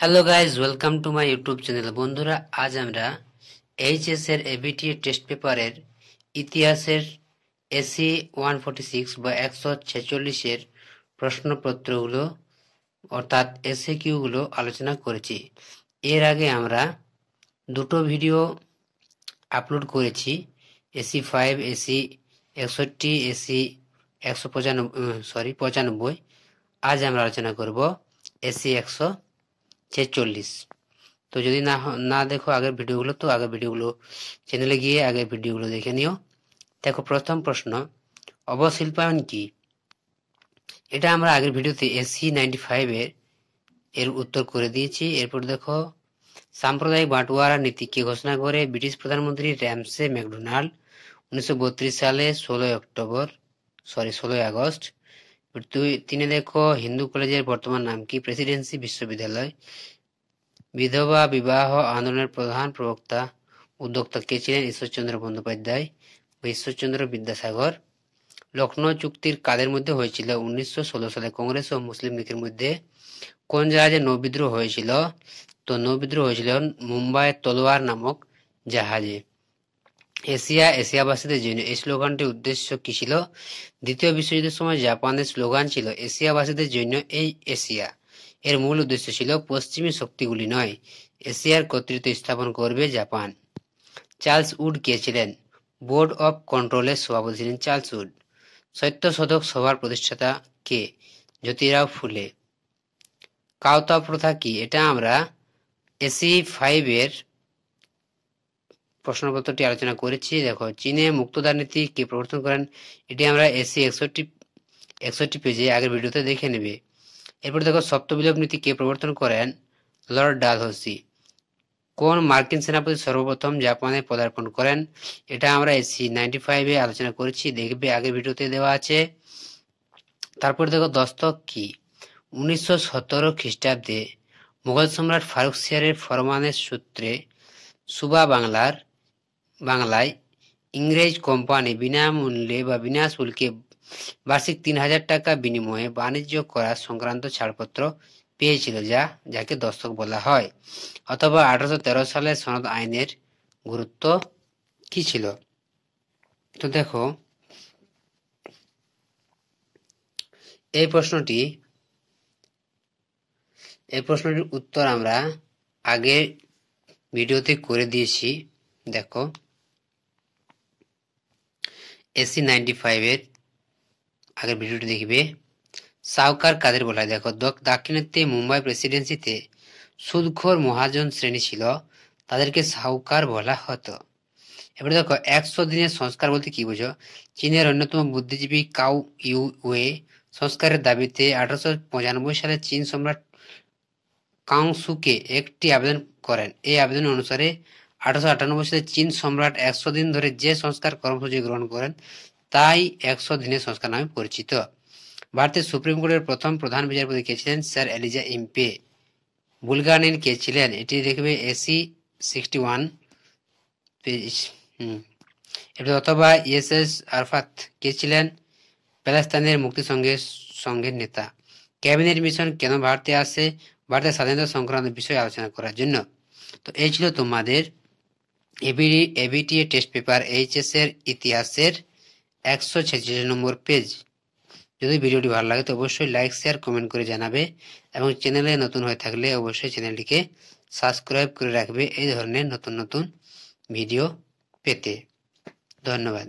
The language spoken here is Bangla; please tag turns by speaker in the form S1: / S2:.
S1: Hello guys, welcome to my YouTube channel. বন্ধুরা, আজ আমরা এইচএস এর এবিটি টেস্ট পেপারের ইতিহাসের এসি 146 বা 146-এর প্রশ্নপত্রগুলো অর্থাৎ এসএ কিউগুলো আলোচনা করেছি। এর আগে আমরা দুটো ভিডিও আপলোড করেছি, এসি 5, এসি 61, এসি 95। আজ আমরা আলোচনা করব এসি 146। তো যদি না দেখো আগের ভিডিওগুলো, তো আগের ভিডিওগুলো চ্যানেলে গিয়ে আগের ভিডিওগুলো দেখে নিও। দেখো, প্রথম প্রশ্ন, অবশিল্পায়ন কি? এটা আমরা আগের ভিডিওতে এসি 95 এর উত্তর করে দিয়েছি। এরপর দেখো, সাম্প্রদায়িক বাঁটোয়ারা নীতি কে ঘোষণা করে? ব্রিটিশ প্রধানমন্ত্রী র্যামসে ম্যাকডোনাল্ড 1932 সালে 16 আগস্ট। তিনে দেখো, হিন্দু কলেজের বর্তমান নাম কি? প্রেসিডেন্সি বিশ্ববিদ্যালয়। বিধবা বিবাহ আন্দোলনের প্রধান প্রবক্তা উদ্যোক্তা কে ছিলেন? ঈশ্বরচন্দ্র বন্দ্যোপাধ্যায় বা ঈশ্বরচন্দ্র বিদ্যাসাগর। লখনৌ চুক্তির কাদের মধ্যে হয়েছিল? 1916 সালে কংগ্রেস ও মুসলিম লীগের মধ্যে। কোন জাহাজে নৌবিদ্রোহ হয়েছিল? তো নৌবিদ্রোহ হয়েছিল মুম্বাই তলোয়ার নামক জাহাজে। এশিয়াবাসীদের জন্য এই স্লোগানটির উদ্দেশ্য কি ছিল? দ্বিতীয় বিশ্বযুদ্ধের সময় জাপানের স্লোগান ছিল এশিয়াবাসীদের জন্য এই এশিয়া। এর মূল উদ্দেশ্য ছিল পশ্চিমী শক্তিগুলি নয়, এশিয়ার কর্তৃত্ব স্থাপন করবে জাপান। চার্লস উড কে ছিলেন? বোর্ড অব কন্ট্রোলের সভাপতি ছিলেন চার্লস উড। সত্যশোধক সভার প্রতিষ্ঠাতা কে? জ্যোতিরাও ফুলে। কাওতা প্রথা কি? এটা আমরা এসি 5 এর প্রশ্নপত্রটি আলোচনা করেছি। দেখো, চীনে মুক্তদার নীতি কে প্রবর্তন করেন? এটি আমরা এসি 61 পেজে আগের ভিডিওতে দেখে নেবে। এরপর দেখো, সপ্তবিলোপ নীতি কে প্রবর্তন করেন? লর্ড ডালহৌসি। কোন মার্কিন সেনাপতি সর্বপ্রথম জাপানে পদার্পণ করেন? এটা আমরা এসি 95 আলোচনা করেছি, দেখবে আগের ভিডিওতে দেওয়া আছে। তারপর দেখো, দস্তক কি? 1917 খ্রিস্টাব্দে মুঘল সম্রাট ফারুক সিয়ারের ফরমানের সূত্রে সুবা বাংলায় ইংরেজ কোম্পানি বিনামূল্যে বা বিনা শুল্কে বার্ষিক 3000 টাকা বিনিময়ে বাণিজ্য করা সংক্রান্ত ছাড়পত্র পেয়েছিল, যাকে দস্তক বলা হয়। অথবা 1813 সালের সনদ আইনের গুরুত্ব কি ছিল? তো দেখো, এই প্রশ্নটির উত্তর আমরা আগের ভিডিওতে করে দিয়েছি। দেখো, এসি 95 এর আগের ভিডিওটি দেখবে। সাহুকার কাদের বলা হয়? দেখো, দাক্ষিণাত্যে মুম্বাই প্রেসিডেন্সিতে সুদখোর মহাজন শ্রেণী ছিল, তাদেরকে সাহুকার বলা হতো। এবারে দেখো, 100 দিনের সংস্কার বলতে কি বোঝো? চীনের অন্যতম বুদ্ধিজীবী কাউ ইউ ওয়ে সংস্কারের দাবিতে 1895 সালে চীন সম্রাট কাংসুকে একটি আবেদন করেন। এই আবেদন অনুসারে 1898 সালে চীন সম্রাট 100 দিন ধরে যে সংস্কার কর্মসূচি গ্রহণ করেন তাই 100 দিনের সংস্কার নামে পরিচিত। ভারতের সুপ্রিম কোর্টের প্রথম প্রধান বিচারপতি কে ছিলেন? Sir Eliza Impey. বুলগানিন কে ছিলেন? এটি দেখবে এসি 61 পেজ। অথবা ইএসএস আরফাত কে ছিলেন? প্যালেস্তাইনের মুক্তি সংঘের নেতা। ক্যাবিনেট মিশন কেন ভারতে আসে? ভারতের স্বাধীনতা সংক্রান্ত বিষয় আলোচনা করার জন্য। তো এই ছিল তোমাদের এবিটি টেস্ট পেপার এইচএস এর ইতিহাসের 146 নম্বর পেজ। যদি ভিডিওটি ভালো লাগে তো অবশ্যই লাইক, শেয়ার, কমেন্ট করে জানাবে এবং চ্যানেলে নতুন হয়ে থাকলে অবশ্যই চ্যানেলটিকে সাবস্ক্রাইব করে রাখবে এই ধরনের নতুন নতুন ভিডিও পেতে। ধন্যবাদ।